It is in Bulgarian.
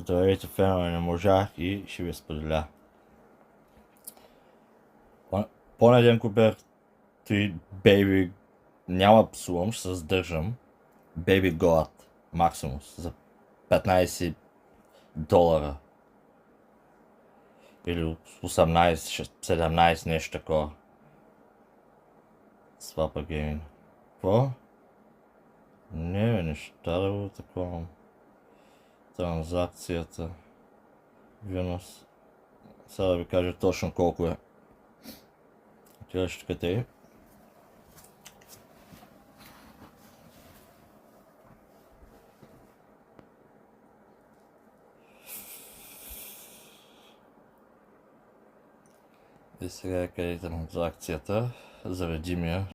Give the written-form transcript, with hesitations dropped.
Здравейте, фенове, не можах и ще ви споделя. По-неден купих 3 Baby, няма псувам, ще се сдържам. Baby God Maximus за $15. Или 18-17, нещо такова. Swapper Gaming. Какво? Не бе, неща да го такова. Транзакцията. Винус. Сега да ви кажа точно колко е. Тя ще къде. И сега е къде транзакцията. Заредим я.